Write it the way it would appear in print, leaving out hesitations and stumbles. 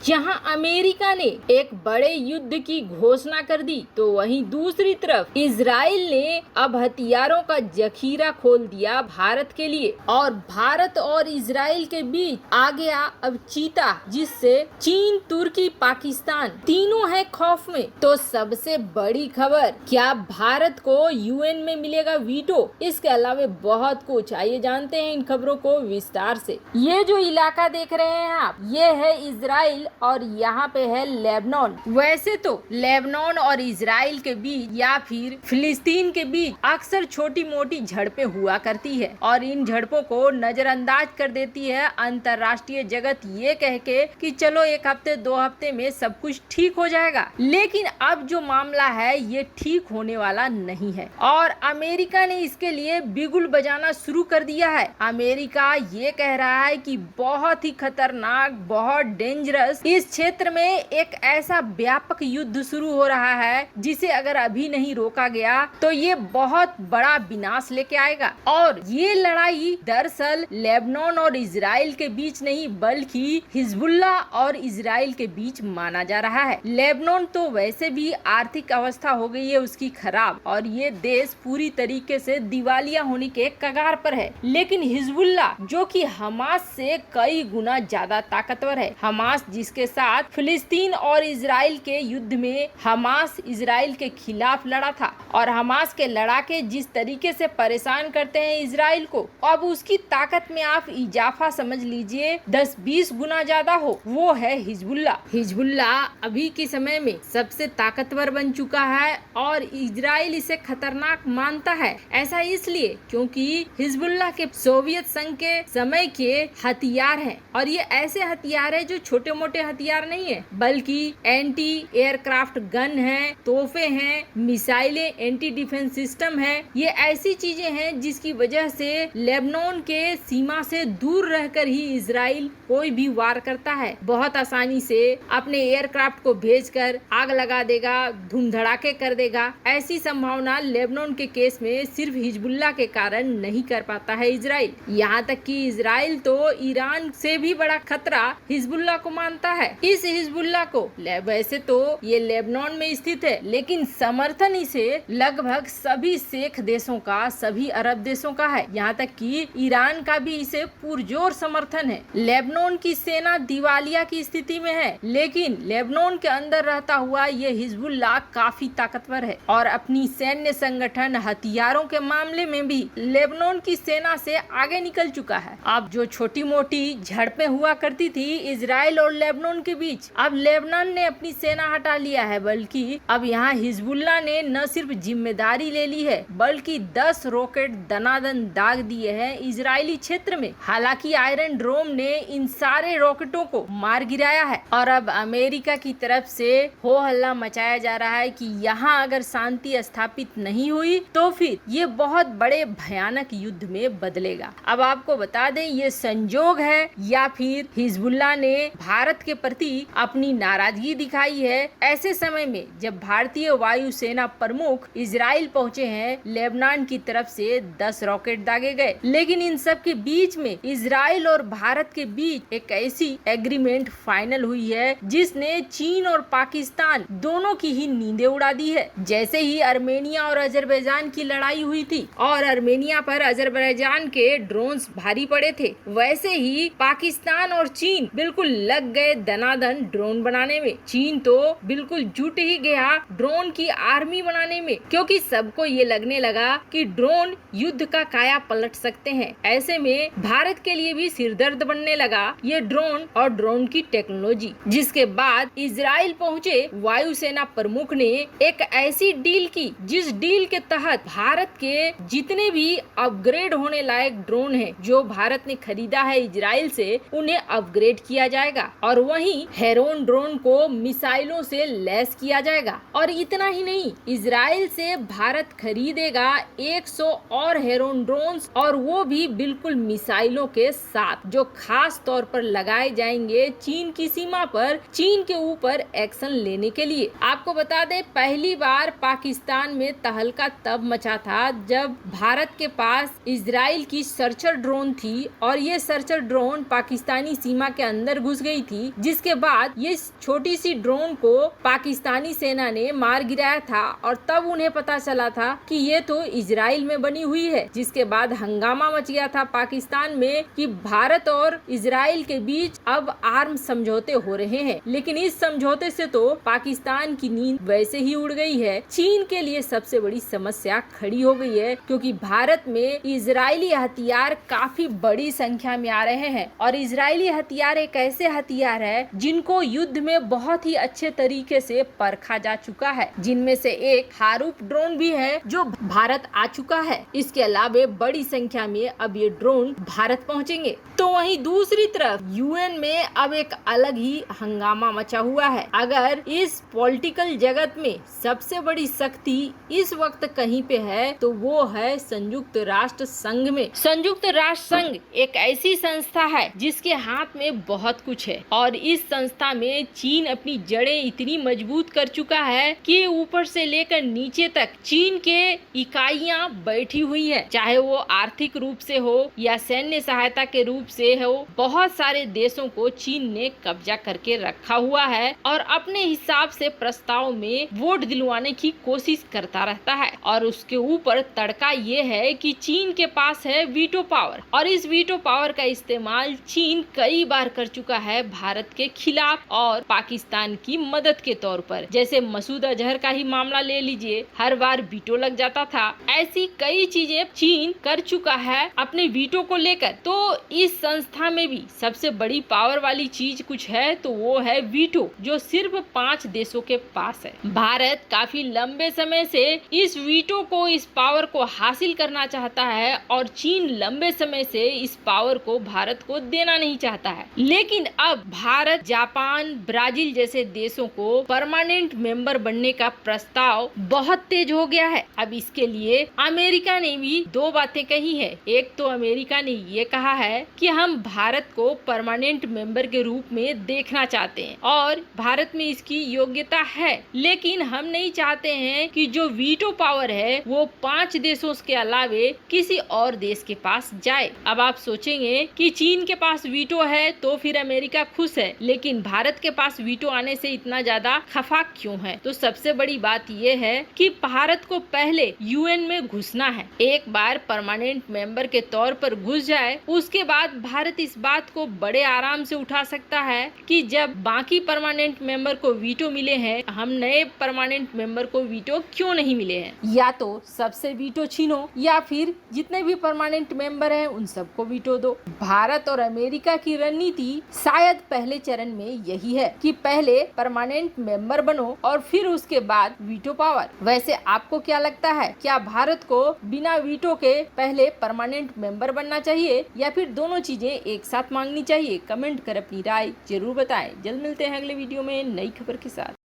जहां अमेरिका ने एक बड़े युद्ध की घोषणा कर दी तो वहीं दूसरी तरफ इजराइल ने अब हथियारों का जखीरा खोल दिया भारत के लिए और भारत और इजराइल के बीच आ गया अब चीता, जिससे चीन, तुर्की, पाकिस्तान तीनों है खौफ में। तो सबसे बड़ी खबर, क्या भारत को यूएन में मिलेगा वीटो? इसके अलावा बहुत कुछ, आइए जानते हैं इन खबरों को विस्तार से। ये जो इलाका देख रहे हैं आप, ये है इजराइल और यहाँ पे है लेबनान। वैसे तो लेबनान और इजराइल के बीच या फिर फिलिस्तीन के बीच अक्सर छोटी मोटी झड़पें हुआ करती है और इन झड़पों को नजरअंदाज कर देती है अंतर्राष्ट्रीय जगत, ये कह के कि चलो एक हफ्ते 2 हफ्ते में सब कुछ ठीक हो जाएगा। लेकिन अब जो मामला है ये ठीक होने वाला नहीं है और अमेरिका ने इसके लिए बिगुल बजाना शुरू कर दिया है। अमेरिका ये कह रहा है कि बहुत ही खतरनाक, बहुत डेंजरस, इस क्षेत्र में एक ऐसा व्यापक युद्ध शुरू हो रहा है जिसे अगर अभी नहीं रोका गया तो ये बहुत बड़ा विनाश लेके आएगा। और ये लड़ाई दरअसल लेबनान और इजराइल के बीच नहीं बल्कि हिजबुल्लाह और इजराइल के बीच माना जा रहा है। लेबनान तो वैसे भी आर्थिक अवस्था हो गई है उसकी खराब और ये देश पूरी तरीके से दिवालिया होने के कगार पर है। लेकिन हिजबुल्लाह जो कि हमास से कई गुना ज्यादा ताकतवर है, हमास जिसके साथ फिलिस्तीन और इजराइल के युद्ध में हमास इजराइल के खिलाफ लड़ा था और हमास के लड़ाके जिस तरीके से परेशान करते हैं इजराइल को, अब उसकी ताकत में आप इजाफा समझ लीजिए 10-20 गुना ज्यादा हो, वो है हिजबुल्लाह। हिजबुल्लाह अभी के समय में सबसे ताकतवर बन चुका है और इजराइल इसे खतरनाक मानता है। ऐसा इसलिए क्योंकि हिजबुल्लाह के सोवियत संघ के समय के हथियार हैं और ये ऐसे हथियार है जो छोटे मोटे हथियार नहीं है बल्कि एंटी एयरक्राफ्ट गन है, तोहफे हैं, मिसाइलें, एंटी डिफेंस सिस्टम है। ये ऐसी चीजें हैं जिसकी वजह से लेबनान के सीमा से दूर रहकर ही इजराइल कोई भी वार करता है, बहुत आसानी से अपने एयरक्राफ्ट को भेजकर आग लगा देगा, धूम धड़ाके कर देगा। ऐसी संभावना लेबनान के केस में सिर्फ हिजबुल्लाह के कारण नहीं कर पाता है इजराइल। यहाँ तक कि इजराइल तो ईरान से भी बड़ा खतरा हिजबुल्लाह को मानता है। इस हिजबुल्लाह को वैसे तो ये लेबनान में स्थित है लेकिन समर्थन इसे लगभग सभी शेख देशों का, सभी अरब देशों का है। यहाँ तक कि ईरान का भी इसे पुरजोर समर्थन है। लेबनान की सेना दिवालिया की स्थिति में है लेकिन लेबनान के अंदर रहता हुआ ये हिजबुल्लाह काफी ताकतवर है और अपनी सैन्य संगठन, हथियारों के मामले में भी लेबनान की सेना से आगे निकल चुका है। अब जो छोटी मोटी झड़पें हुआ करती थी इजराइल और लेबनान के बीच, अब लेबनान ने अपनी सेना हटा लिया है बल्कि अब यहाँ हिजबुल्लाह ने न सिर्फ जिम्मेदारी ले ली है बल्कि 10 रॉकेट दनादन दाग दिए हैं इजरायली क्षेत्र में। हालांकि आयरन ड्रोम ने इन सारे रॉकेटों को मार गिराया है और अब अमेरिका की तरफ से हो हल्ला मचाया जा रहा है कि यहाँ अगर शांति स्थापित नहीं हुई तो फिर ये बहुत बड़े भयानक युद्ध में बदलेगा। अब आपको बता दें ये संजोग है या फिर हिजबुल्लाह ने भारत के प्रति अपनी नाराजगी दिखाई है ऐसे समय में जब भारतीय वायुसेना प्रमुख इजराइल पहुँचे हैं। लेबनान की तरफ से 10 रॉकेट दागे गए लेकिन इन सब के बीच में इजराइल और भारत के बीच एक ऐसी एग्रीमेंट फाइनल हुई है जिसने चीन और पाकिस्तान दोनों की ही नींदें उड़ा दी है। जैसे ही अर्मेनिया और अजरबैजान की लड़ाई हुई थी और अर्मेनिया पर अजरबैजान के ड्रोन्स भारी पड़े थे, वैसे ही पाकिस्तान और चीन बिल्कुल लग गए दनादन ड्रोन बनाने में। चीन तो बिल्कुल जुट ही गया ड्रोन की आर्मी बनाने में क्योंकि सबको ये लगने लगा कि ड्रोन युद्ध का काया पलट सकते हैं। ऐसे में भारत के लिए भी सिरदर्द बनने लगा ये ड्रोन और ड्रोन की टेक्नोलॉजी। जिसके बाद इजराइल पहुँचे वायुसेना प्रमुख ने एक ऐसी डील की जिस डील के तहत भारत के जितने भी अपग्रेड होने लायक ड्रोन हैं जो भारत ने खरीदा है इजराइल से, उन्हें अपग्रेड किया जाएगा और वहीं हेरोन ड्रोन को मिसाइलों से लैस किया जाएगा। और इतना ही नहीं, इजराइल से भारत खरीदेगा 100 और हेरोन ड्रोन्स और वो भी बिल्कुल मिसाइलों के साथ जो खास तौर पर लगाए जाएंगे चीन की सीमा पर, चीन के ऊपर एक्शन लेने के लिए। आपको बता दें पहली बार पाकिस्तान में तहलका तब मचा था जब भारत के पास इजराइल की सर्चर ड्रोन थी और ये सर्चर ड्रोन पाकिस्तानी सीमा के अंदर घुस गई थी जिसके बाद ये छोटी सी ड्रोन को पाकिस्तानी सेना ने मार गिराया था और तब उन्हें पता चला था कि ये तो इजराइल में बनी हुई है। जिसके बाद हंगामा मच गया था पाकिस्तान में कि भारत और इजराइल के बीच अब आर्म्स समझौते हो रहे हैं। लेकिन इस समझौते से तो पाकिस्तान की नींद वैसे ही उड़ गई है। चीन के लिए सबसे बड़ी समस्या खड़ी हो गई है क्योंकि भारत में इजरायली हथियार काफी बड़ी संख्या में आ रहे हैं और इजरायली हथियार एक ऐसे हथियार है जिनको युद्ध में बहुत ही अच्छे तरीके से परखा जा चुका है, जिनमें से एक हारूफ ड्रोन भी है जो भारत आ चुका है। इसके अलावा बड़ी संख्या में अब ये ड्रोन भारत पहुंचेंगे। तो वहीं दूसरी तरफ यूएन में अब एक अलग ही हंगामा मचा हुआ है। अगर इस पॉलिटिकल जगत में सबसे बड़ी शक्ति इस वक्त कहीं पे है तो वो है संयुक्त राष्ट्र संघ में। संयुक्त राष्ट्र संघ एक ऐसी संस्था है जिसके हाथ में बहुत कुछ है और इस संस्था में चीन अपनी जड़ें इतनी मजबूत कर चुका है कि ऊपर से लेकर नीचे तक चीन के इकाइयां बैठी हुई है, चाहे वो आर्थिक रूप से हो या सैन्य सहायता के रूप से हो। बहुत सारे देशों को चीन ने कब्जा करके रखा हुआ है और अपने हिसाब से प्रस्ताव में वोट दिलवाने की कोशिश करता रहता है। और उसके ऊपर तड़का ये है कि चीन के पास है वीटो पावर और इस वीटो पावर का इस्तेमाल चीन कई बार कर चुका है भारत के खिलाफ और पाकिस्तान की मदद के तौर पर। जैसे मसूद अजहर का ही मामला ले लीजिए, हर बार वीटो लग जाता था। ऐसी कई चीजें चीन कर चुका है अपने वीटो को लेकर। तो इस संस्था में भी सबसे बड़ी पावर वाली चीज कुछ है तो वो है वीटो, जो सिर्फ 5 देशों के पास है। भारत काफी लंबे समय से इस वीटो को, इस पावर को हासिल करना चाहता है और चीन लंबे समय से इस पावर को भारत को देना नहीं चाहता है। लेकिन अब भारत, जापान, ब्राजील जैसे देशों को परमानेंट मेंबर बनने का प्रस्ताव बहुत तेज हो गया है। अब इसके लिए अमेरिका ने भी 2 बातें कही है। एक तो अमेरिका ने ये कहा है कि हम भारत को परमानेंट मेंबर के रूप में देखना चाहते हैं और भारत में इसकी योग्यता है, लेकिन हम नहीं चाहते हैं कि जो वीटो पावर है वो 5 देशों के अलावे किसी और देश के पास जाए। अब आप सोचेंगे कि चीन के पास वीटो है तो फिर अमेरिका खुश है, लेकिन भारत के पास वीटो आने से इतना ज्यादा खफा क्यों है? तो सबसे बड़ी बात ये है कि भारत को पहले यूएन में घुसना है। एक बार परमानेंट मेंबर के तौर पर घुस जाए उसके बाद भारत इस बात को बड़े आराम से उठा सकता है कि जब बाकी परमानेंट मेंबर को वीटो मिले हैं, हम नए परमानेंट मेंबर को वीटो क्यों नहीं मिले हैं? या तो सबसे वीटो छीनो या फिर जितने भी परमानेंट मेंबर हैं उन सबको वीटो दो। भारत और अमेरिका की रणनीति शायद पहले चरण में यही है कि पहले परमानेंट मेंबर बनो और फिर उसके बाद वीटो पावर। वैसे आपको क्या लगता है, क्या भारत को बिना वीटो के पहले परमानेंट मेंबर बनना चाहिए या फिर दोनों चीजें एक साथ मांगनी चाहिए? कमेंट कर अपनी राय जरूर बताएं। जल्द मिलते हैं अगले वीडियो में नई खबर के साथ।